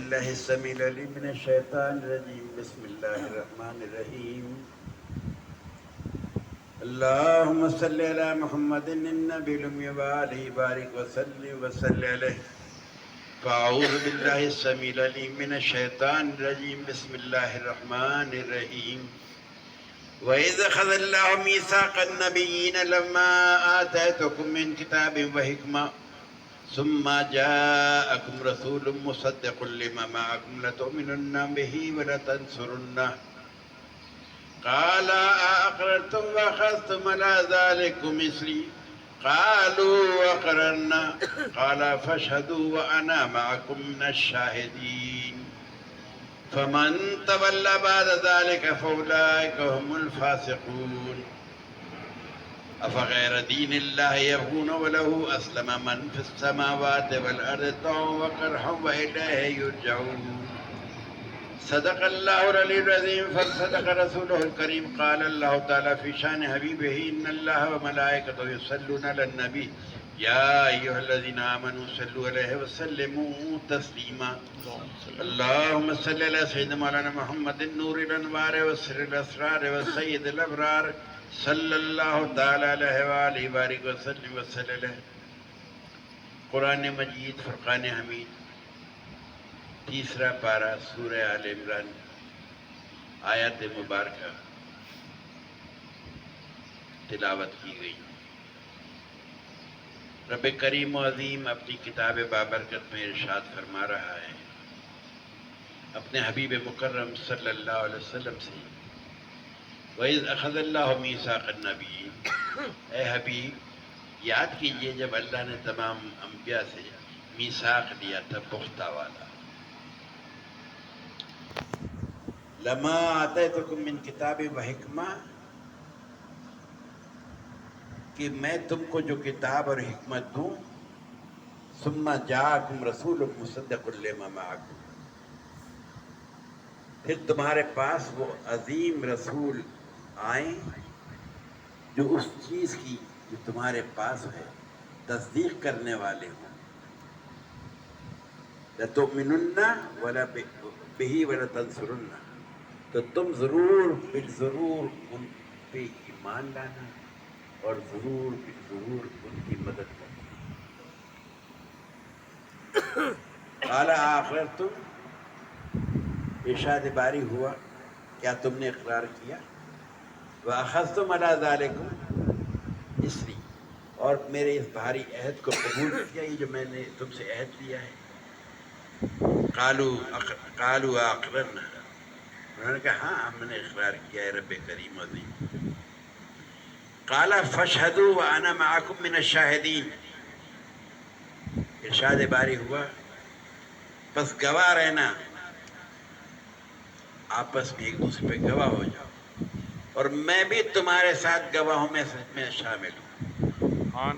اللہ السمیع العلیم من الشیطان الرجیم بسم اللہ الرحمن الرحیم اللہم صلی علی محمد النبی الامی وآلہ بارک وسلم وصلی علیہ فاعوذ باللہ السمیع العلیم من الشیطان الرجیم بسم اللہ الرحمن الرحیم وَإِذْ أَخَذَ اللَّهُ مِيثَاقَ النَّبِيِّينَ لَمَّا آتَيْتُكُم مِّن كِتَابٍ وَحِكْمَةٍ ثم جاءكم رسول مصدق لما معكم لتؤمنن به ولتنصرنه قال أأقررتم وأخذتم على ذلكم إصري قالوا أقررنا قال فاشهدوا وأنا معكم من الشاهدين فمن تولى بعد ذلك فأولئك هم الفاسقون أفغير دين الله يبغون وله أسلم من في السماوات والأرض طوعا وكرها وإليه يرجعون صدق الله العلي العظيم فصدق رسوله الكريم قال الله تعالى في شان حبيبه إن الله وملائكته يصلون على النبي يا أيها الذين آمنوا صلوا عليه وسلموا تسليما اللهم صل على سيدنا مولانا محمد النور الأنوار والسر الأسرار والسيد الأبرار صلی اللہ تعالیٰ علیہ وآلہ بارک وسلم وصلی علیہ قرآن مجید فرقان حمید تیسرا پارہ سورہ آل عمران آیات مبارکہ تلاوت کی گئی۔ رب کریم و عظیم اپنی کتاب بابرکت میں ارشاد فرما رہا ہے اپنے حبیب مکرم صلی اللہ علیہ وسلم سے وَإِذْ أَخَذَ اللَّهُ مِيثَاقَ النَّبِيِّينَ اے حبیب یاد کیجئے جب اللہ نے تمام انبیاء سے میثاق لیا تھا پختہ والا لَمَا آتَيْتُكُم مِّن كِتَابٍ وَحِكْمَةٍ کہ میں تم کو جو کتاب اور حکمت دوں ثُمَّ جَاءَكُمْ رَسُولٌ مُصَدِّقٌ لِمَا مَعَكُمْ پھر تمہارے پاس وہ عظیم رسول آئیں جو اس چیز کی جو تمہارے پاس ہے تصدیق کرنے والے ہوں لَتُؤْمِنُنَّ بِهِ وَلَتَنْصُرُنَّ تو تم ضرور بالضرور ان پہ ایمان لانا اور ضرور بالضرور ان کی مدد کرنا۔ قَالَ أَأَقْرَرْتُمْ ارشاد باری ہوا کیا تم نے اقرار کیا وَأَخَذْتُمْ عَلَى ذَلِكُمْ اِسْرِي اور میرے اس بھاری عہد کو قبول کیا یہ جو میں نے تم سے عہد لیا ہے قالوا أَقْرَرْنَا انہوں نے کہا ہاں ہم نے اقرار کیا ہے رب کریم عظیم قال فاشهدوا وأنا معكم من الشاهدين ارشاد باری ہوا بس گواہ رہنا آپس میں ایک دوسرے پہ گواہ ہو جاؤ اور میں بھی تمہارے ساتھ گواہوں میں شامل ہوں۔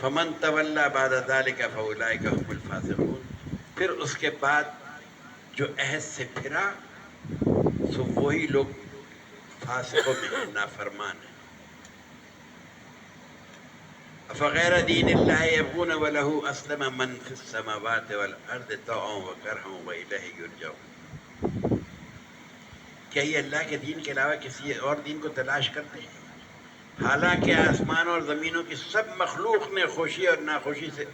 فمن تولی بعد ذلک فاولئک هم الفاسقون پھر اس کے بعد جو عہد سے پھرا سو وہی لوگ فاسقوں میں نافرمان ہیں۔ فغیر دین اللہ یبغون وله اسلم من فی السماوات والارض طوعا وکرها والیہ یرجعون کیا یہ اللہ کے دین کے علاوہ کسی اور دین کو تلاش کرتے ہیں حالانکہ آسمان اور زمینوں کی سب مخلوق نے خوشی اور ناخوشی سے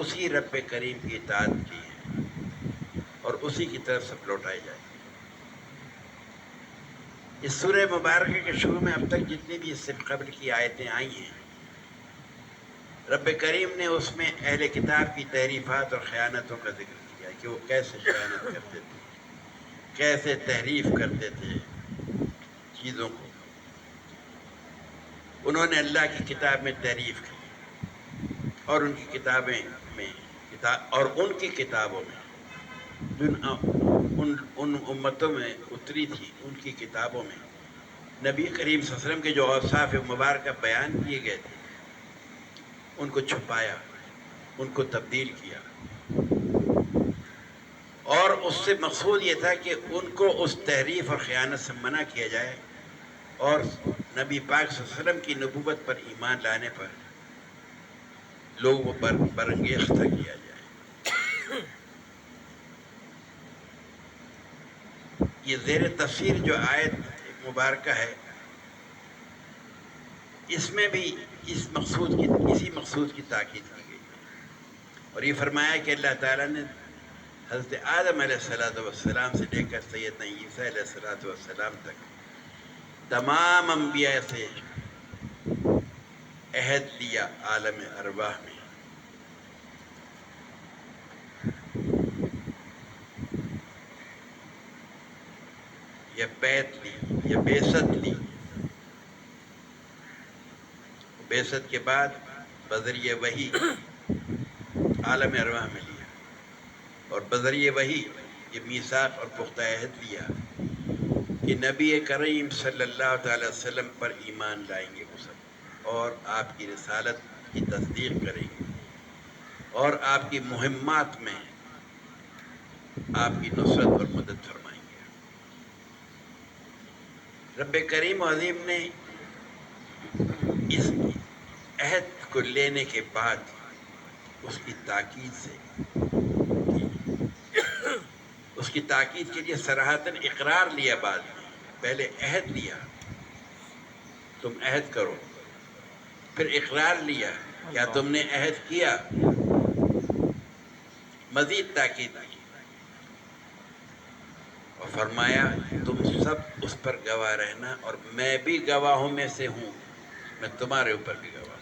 اسی رب کریم کی اطاعت کی ہے اور اسی کی طرف سب لوٹائے جائے۔ اس سورہ مبارکہ کے شروع میں اب تک جتنی بھی اس سے قبل کی آیتیں آئی ہیں رب کریم نے اس میں اہل کتاب کی تحریفات اور خیانتوں کا ذکر کیا کہ وہ کیسے خیانت کرتے تھے کیسے تحریف کرتے تھے چیزوں کو انہوں نے اللہ کی کتاب میں تحریف کی اور ان کی کتابیں میں اور ان کی کتابوں میں جن ان امتوں میں اتری تھی ان کی کتابوں میں نبی کریم صلی اللہ علیہ وسلم کے جو اوصاف مبارکہ بیان کیے گئے تھے ان کو چھپایا ان کو تبدیل کیا اور اس سے مقصود یہ تھا کہ ان کو اس تحریف اور خیانت سے منع کیا جائے اور نبی پاک صلی اللہ علیہ وسلم کی نبوت پر ایمان لانے پر لوگوں پر برانگیختہ کیا جائے۔ یہ زیر تفسیر جو آیت مبارکہ ہے، اس میں بھی اسی مقصود کی تاکید کی گئی ہے، اور یہ فرمایا کہ اللہ تعالیٰ نے حضرت آدم علیہ السلام سے لے کر سیدنا عیسیٰ علیہ السلام تک تمام انبیاء سے عہد لیا عالم ارواح میں۔ یا بیعت لی، یا بعثت لی۔ بعثت کے بعد بذریعہ وحی عالم ارواح میں لیا، اور بذریعہ وحی یہ میثاق اور پختہ عہد لیا کہ نبی کریم صلی اللہ تعالی وسلم پر ایمان لائیں گے وہ سب، اور آپ کی رسالت کی تصدیق کریں گے، اور آپ کی مہمات میں آپ کی نصرت اور مدد فرمائیں گے۔ رب کریم و عظیم نے اس عہد کو لینے کے بعد اس کی تاکید کے لیے صراحتاً اقرار لیا بعد میں۔ پہلے عہد لیا، تم عہد کرو، پھر اقرار لیا، کیا تم نے عہد کیا، مزید تاکید کی، اور فرمایا تم سب اس پر گواہ رہنا، اور میں بھی گواہوں میں سے ہوں، میں تمہارے اوپر بھی گواہ ہوں۔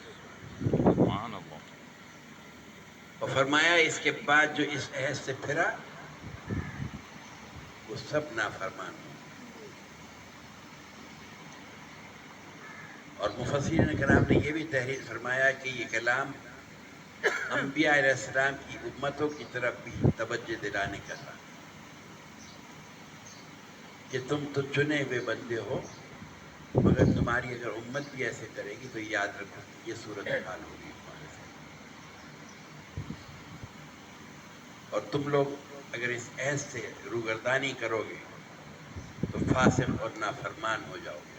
اور فرمایا اس کے بعد جو اس عہد سے پھرا وہ سب نافرمان ہوں۔ اور مفسرین کرام نے یہ بھی تحریر فرمایا کہ یہ کلام انبیاء علیہ السلام کی امتوں کی طرف بھی توجہ دلانے کا تھا کہ تم تو چنے ہوئے بندے ہو، مگر تمہاری اگر امت بھی ایسے کرے گی تو یاد رکھو یہ صورت حال ہوگی تمہارے ساتھ، اور تم لوگ اگر اس عہد سے روگردانی کرو گے تو فاسق اور نافرمان ہو جاؤ گے۔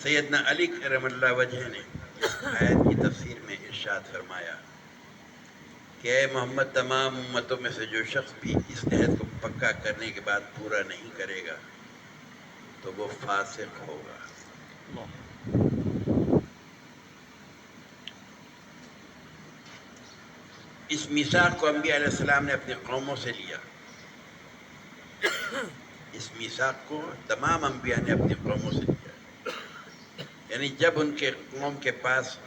سیدنا علی کرم اللہ وجہ نے آیت کی تفسیر میں ارشاد فرمایا کہ اے محمد، تمام امتوں میں سے جو شخص بھی اس عہد کو پکا کرنے کے بعد پورا نہیں کرے گا تو وہ فاسق ہوگا۔ اس میثاق کو انبیاء علیہ السلام نے اپنی قوموں سے لیا، اس میثاق کو تمام انبیاء نے اپنی قوموں سے لیا، یعنی جب ان کے قوم کے پاس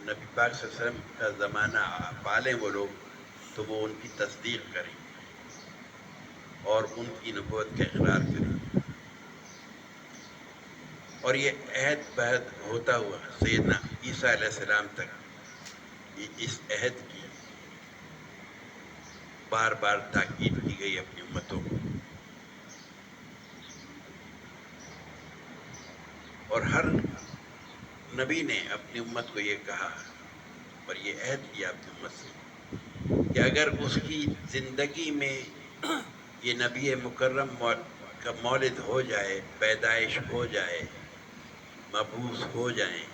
نبی پاک صلی اللہ علیہ وسلم کا زمانہ پالیں وہ لوگ تو وہ ان کی تصدیق کریں اور ان کی نبوت کا اقرار کریں، اور یہ عہد بہد ہوتا ہوا سیدنا عیسیٰ علیہ السلام تک اس عہد کی بار بار تاکید کی گئی اپنی امتوں کو، اور ہر نبی نے اپنی امت کو یہ کہا اور یہ عہد کیا اپنی امت سے کہ اگر اس کی زندگی میں یہ نبی مکرم کا مولد ہو جائے، پیدائش ہو جائے، مبعوث ہو جائیں،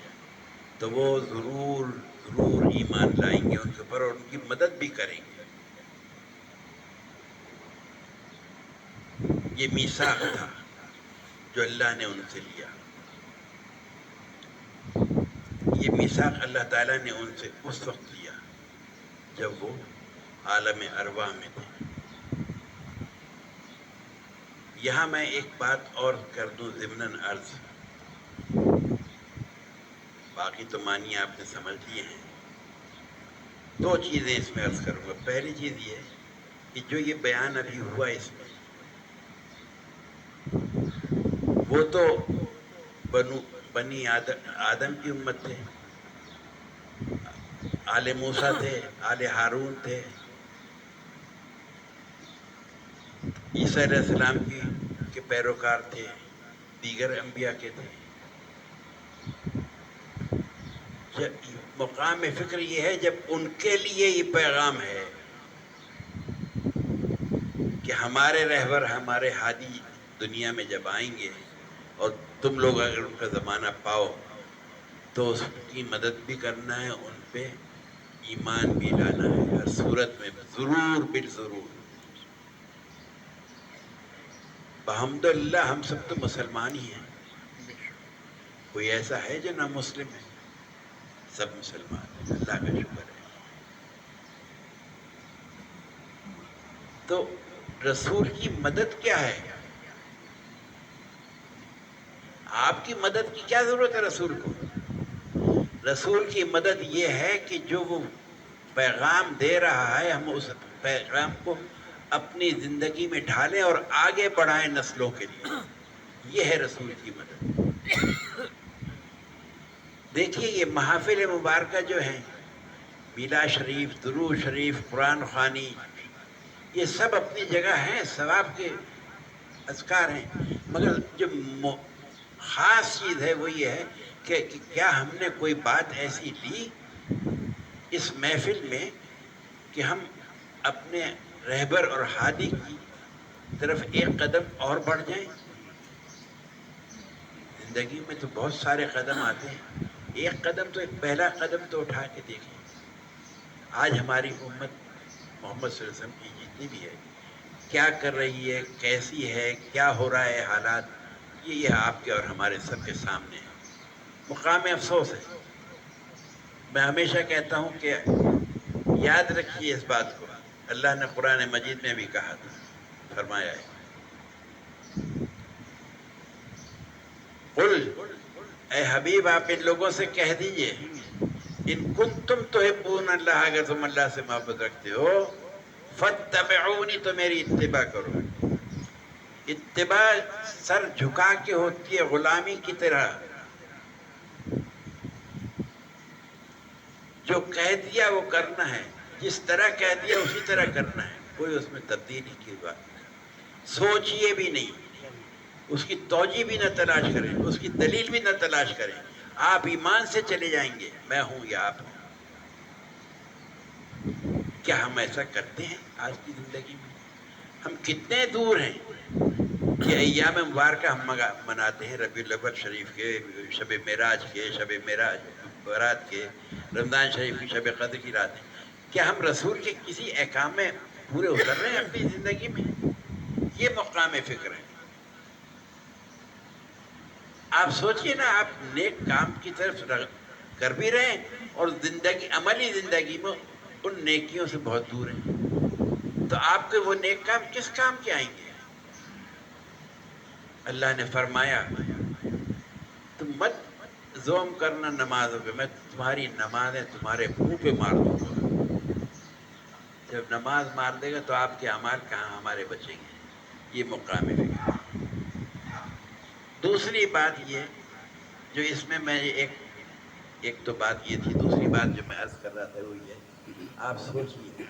تو وہ ضرور ایمان لائیں گے ان کے اوپر اور ان کی مدد بھی کریں گے۔ یہ میثاق تھا جو اللہ نے ان سے لیا، یہ میثاق اللہ تعالیٰ نے ان سے اس وقت لیا جب وہ عالم ارواح میں تھے۔ یہاں میں ایک بات اور کر دوں ضمناً عرض، باقی تو معنی آپ نے سمجھ لیے ہیں، دو چیزیں اس میں عرض کروں گا۔ پہلی چیز یہ کہ جو یہ بیان ابھی ہوا اس میں، وہ تو بنی آدم کی امت تھے، آل موسیٰ تھے، آل ہارون تھے، عیسیٰ علیہ السلام کے پیروکار تھے، دیگر انبیاء کے تھے۔ مقام فکر یہ ہے جب ان کے لیے یہ پیغام ہے کہ ہمارے رہبر، ہمارے ہادی دنیا میں جب آئیں گے اور تم لوگ اگر ان کا زمانہ پاؤ تو اس کی مدد بھی کرنا ہے، ان پہ ایمان بھی لانا ہے، ہر صورت میں ضرور بالضرور۔ بحمد اللہ ہم سب تو مسلمان ہی ہیں، کوئی ایسا ہے جو نہ مسلم ہے؟ سب مسلمان ہیں، اللہ کا شکر ہے۔ تو رسول کی مدد کیا ہے؟ آپ کی مدد کی کیا ضرورت ہے رسول کو؟ رسول کی مدد یہ ہے کہ جو وہ پیغام دے رہا ہے ہم اس پیغام کو اپنی زندگی میں ڈھالیں اور آگے بڑھائیں نسلوں کے لیے، یہ ہے رسول کی مدد۔ دیکھیے یہ محافل مبارکہ جو ہیں، میلاد شریف، درود شریف، قرآن خوانی، یہ سب اپنی جگہ ہیں، ثواب کے اذکار ہیں، مگر جو خاص چیز ہے وہ یہ ہے کہ کیا ہم نے کوئی بات ایسی لی اس محفل میں کہ ہم اپنے رہبر اور ہادی کی طرف ایک قدم اور بڑھ جائیں؟ زندگی میں تو بہت سارے قدم آتے ہیں، ایک قدم تو، ایک پہلا قدم تو اٹھا کے دیکھیں۔ آج ہماری امت محمد صلی اللہ علیہ وسلم کی جتنی بھی ہے، کیا کر رہی ہے، کیسی ہے، کیا ہو رہا ہے حالات، یہ آپ کے اور ہمارے سب کے سامنے ہے۔ مقام افسوس ہے، میں ہمیشہ کہتا ہوں کہ یاد رکھیے اس بات کو، اللہ نے قرآن مجید میں بھی کہا تھا، فرمایا ہے قل، اے حبیب آپ ان لوگوں سے کہہ دیجئے، ان کنتم تحبون اللہ، اگر تم اللہ سے محبت رکھتے ہو، فاتبعونی، تو میری اتباع کرو۔ اتباع سر جھکا کے ہوتی ہے، غلامی کی طرح، جو کہہ دیا وہ کرنا ہے، جس طرح کہہ دیا اسی طرح کرنا ہے، کوئی اس میں تبدیلی کی بات نہیں، سوچئے بھی نہیں، اس کی توجیہ بھی نہ تلاش کریں، اس کی دلیل بھی نہ تلاش کریں، آپ ایمان سے چلے جائیں گے، میں ہوں یا آپ ہوں۔ کیا ہم ایسا کرتے ہیں آج کی زندگی میں؟ ہم کتنے دور ہیں کہ ایام مبارکہ ہم مناتے ہیں، ربیع الاول شریف کے، شب معراج کے، شب معراج برات کے، رمضان شریف کی شب قدر کی راتیں، کیا ہم رسول کے کسی احکام میں پورے اتر رہے ہیں اپنی زندگی میں؟ یہ مقام فکر ہے۔ آپ سوچئے نا، آپ نیک کام کی طرف کر بھی رہے ہیں اور زندگی، عملی زندگی میں ان نیکیوں سے بہت دور ہیں، تو آپ کے وہ نیک کام کس کام کے آئیں گے؟ اللہ نے فرمایا تم مت زوم کرنا نمازوں پہ، میں تمہاری نمازیں تمہارے منہ پہ مار دوں گا۔ جب نماز مار دے گا تو آپ کے اعمال کہاں ہمارے بچیں گے؟ یہ مقام فکر۔ دوسری بات یہ جو اس میں ایک تو بات یہ تھی، دوسری بات جو میں عرض کر رہا تھا وہ یہ، آپ سوچئے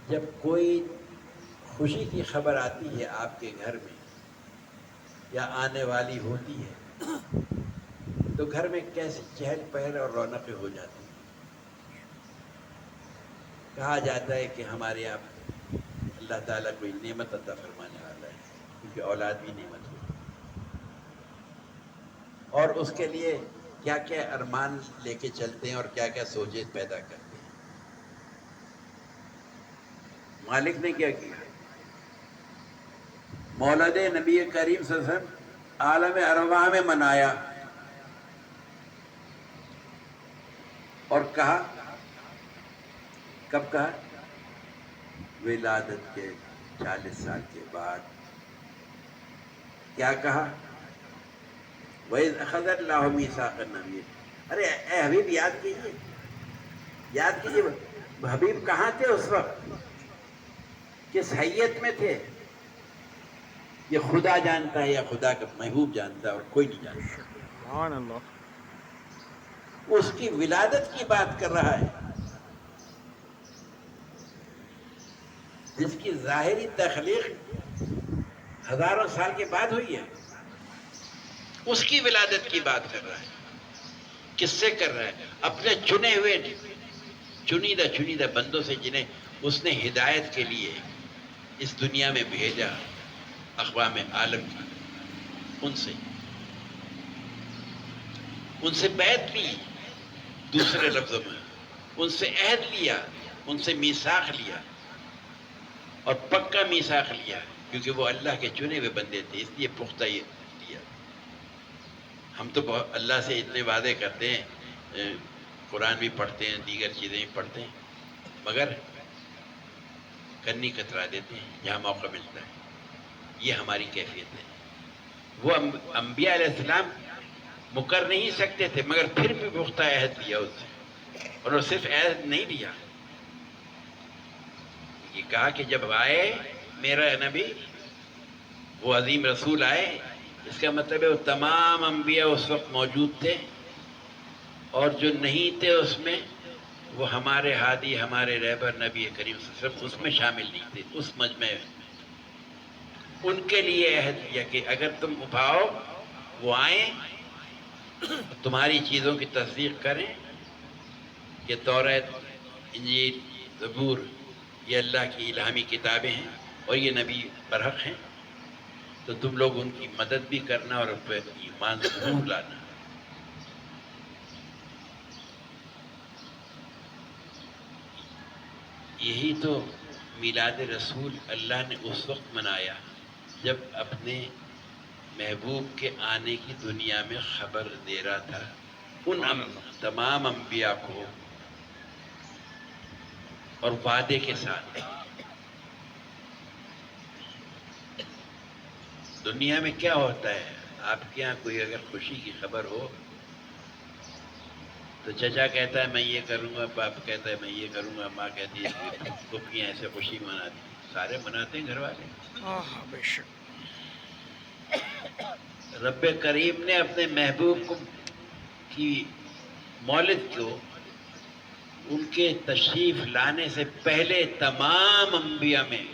جب کوئی خوشی کی خبر آتی ہے آپ کے گھر میں یا آنے والی ہوتی ہے تو گھر میں کیسی چہل پہل اور رونقیں ہو جاتی ہیں۔ کہا جاتا ہے کہ ہمارے یہاں اللہ تعالیٰ کوئی نعمت عطا فرمانے والا ہے، کیونکہ اولاد بھی نعمت ہوتی ہے، اور اس کے لیے کیا کیا ارمان لے کے چلتے ہیں اور کیا کیا سوچیں پیدا کرتے ہیں۔ مالک نے کیا کیا؟ مولد نبی کریم صلی اللہ علیہ وسلم عالم ارواح میں منایا اور کہا، کب کہا؟ ولادت کے 40 سال کے بعد۔ کیا کہا؟ وَإِذْ أَخَذَ اللَّهُ مِيثَاقَ النَّبِيِّينَ۔ ارے اے حبیب یاد کیجئے، یاد کیجئے حبیب کہاں تھے اس وقت، کس حیت میں تھے؟ یہ خدا جانتا ہے یا خدا کا محبوب جانتا ہے، اور کوئی نہیں جانتا۔ سبحان اللہ۔ اس کی ولادت کی بات کر رہا ہے، جس کی ظاہری تخلیق ہزاروں سال کے بعد ہوئی ہے، اس کی ولادت کی بات کر رہا ہے۔ کس سے کر رہا ہے؟ اپنے چنے ہوئے چنیدہ بندوں سے، جنہیں اس نے ہدایت کے لیے اس دنیا میں بھیجا، اقوام عالم کی، ان سے بیعت لی، دوسرے لفظوں میں ان سے عہد لیا، ان سے میثاق لیا، اور پکا میثاق لیا، کیونکہ وہ اللہ کے چنے ہوئے بندے تھے، اس لیے پختہ یہ لیا۔ ہم تو اللہ سے اتنے وعدے کرتے ہیں، قرآن بھی پڑھتے ہیں، دیگر چیزیں بھی پڑھتے ہیں، مگر کنی کترا دیتے ہیں جہاں موقع ملتا ہے۔ یہ ہماری کیفیت ہے۔ وہ انبیاء علیہ السلام مکر نہیں سکتے تھے، مگر پھر بھی پختہ عہد لیا اس سے، اور وہ صرف عہد نہیں لیا، یہ کہا کہ جب آئے میرا نبی، وہ عظیم رسول آئے، اس کا مطلب ہے وہ تمام انبیاء اس وقت موجود تھے، اور جو نہیں تھے اس میں، وہ ہمارے ہادی، ہمارے رہبر نبی کریم صلی اللہ علیہ وسلم اس میں شامل نہیں تھے، اس مجمع میں۔ ان کے لیے عہد کیا کہ اگر تم اٹھاؤ، وہ آئیں، تمہاری چیزوں کی تصدیق کریں کہ توریت، انجیل، زبور یہ اللہ کی الہامی کتابیں ہیں اور یہ نبی برحق ہیں، تو تم لوگ ان کی مدد بھی کرنا اور ان پہ ایمان ضرور لانا۔ یہی تو میلاد رسول اللہ نے اس وقت منایا جب اپنے محبوب کے آنے کی دنیا میں خبر دے رہا تھا ان تمام انبیاء کو، اور وعدے کے ساتھ۔ دنیا میں کیا ہوتا ہے، آپ کے یہاں کوئی اگر خوشی کی خبر ہو تو چچا کہتا ہے میں یہ کروں گا، باپ کہتا ہے میں یہ کروں گا، ماں کہتی ہے پھوپھیاں ایسے خوشی مناتی، سارے مناتے ہیں گھر والے۔ بے شک۔ رب کریم نے اپنے محبوب کی مولد کو ان کے تشریف لانے سے پہلے تمام انبیاء میں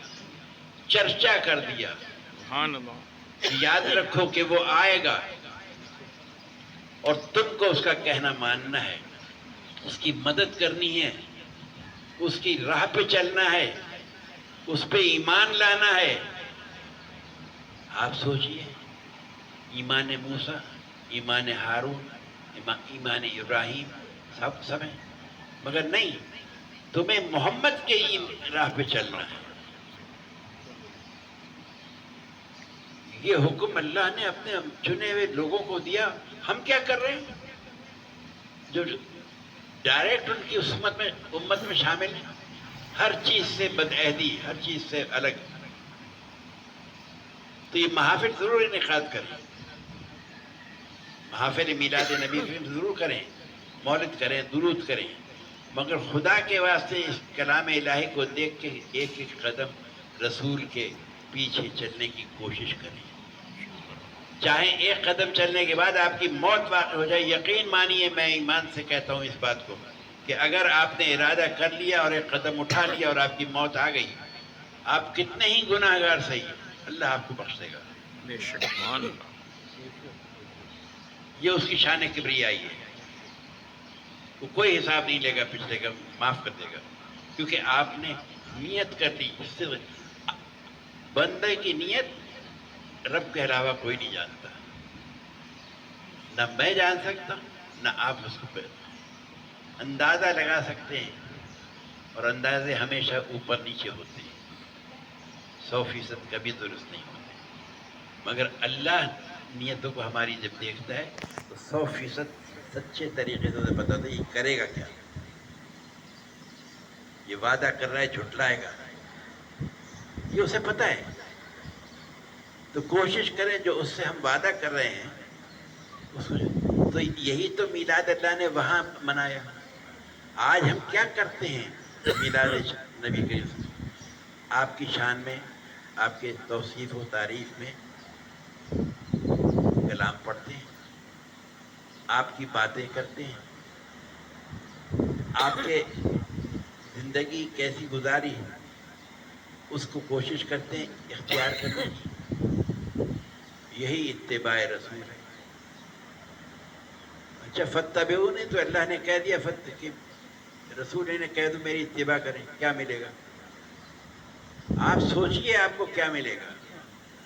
چرچا کر دیا سبحان اللہ۔ کہ یاد رکھو کہ وہ آئے گا، اور تم کو اس کا کہنا ماننا ہے، اس کی مدد کرنی ہے، اس کی راہ پہ چلنا ہے، اس پہ ایمان لانا ہے۔ آپ سوچئے، ایمان موسیٰ، ایمان ہارون، ایمان ابراہیم سب ہیں، مگر نہیں، تمہیں محمد کے راہ پہ چلنا ہے۔ یہ حکم اللہ نے اپنے چنے ہوئے لوگوں کو دیا، ہم کیا کر رہے ہیں جو ڈائریکٹ ان کی امت میں شامل ہیں، ہر چیز سے بدعہدی، ہر چیز سے الگ۔ تو یہ محافل ضرور انعقاد کریں، محافل میلاد نبی کریم ضرور کریں، مولد کریں، درود کریں، مگر خدا کے واسطے اس کلام الہی کو دیکھ کے ایک ایک قدم رسول کے پیچھے چلنے کی کوشش کریں۔ چاہے ایک قدم چلنے کے بعد آپ کی موت واقع ہو جائے، یقین مانیے، میں ایمان سے کہتا ہوں اس بات کو، کہ اگر آپ نے ارادہ کر لیا اور ایک قدم اٹھا لیا اور آپ کی موت آ گئی، آپ کتنے ہی گناہ گار صحیح، اللہ آپ کو بخش دے گا۔ بے شک، سبحان اللہ۔ یہ اس کی شان کبریائی ہے، وہ کوئی حساب نہیں لے گا پچھلے کا، معاف کر دے گا، کیونکہ آپ نے نیت کر لی۔ اس سے بندے کی نیت رب کے علاوہ کوئی نہیں جانتا، نہ میں جان سکتا ہوں نہ آپ اس کو اندازہ لگا سکتے ہیں، اور اندازے ہمیشہ اوپر نیچے ہوتے ہیں، 100% کبھی درست نہیں ہوتے، مگر اللہ نیتوں کو ہماری جب دیکھتا ہے تو 100% سچے طریقے سے بتاتا ہے یہ کرے گا کیا، یہ وعدہ کر رہا ہے جھٹلائے گا، یہ اسے پتہ ہے۔ تو کوشش کریں جو اس سے ہم وعدہ کر رہے ہیں اس کو، تو یہی تو میلاد اللہ نے وہاں منایا۔ آج ہم کیا کرتے ہیں میلاد نبی کریم، آپ کی شان میں، آپ کے توصیف و تعریف میں کلام پڑھتے ہیں، آپ کی باتیں کرتے ہیں، آپ کے زندگی کیسی گزاری اس کو کوشش کرتے ہیں اختیار کرنے کی، یہی اتباع رسول ہے۔ اچھا فتبعونی، تو اللہ نے کہہ دیا کہ رسول نے کہہ دو میری اتباع کریں، کیا ملے گا؟ آپ سوچئے آپ کو کیا ملے گا؟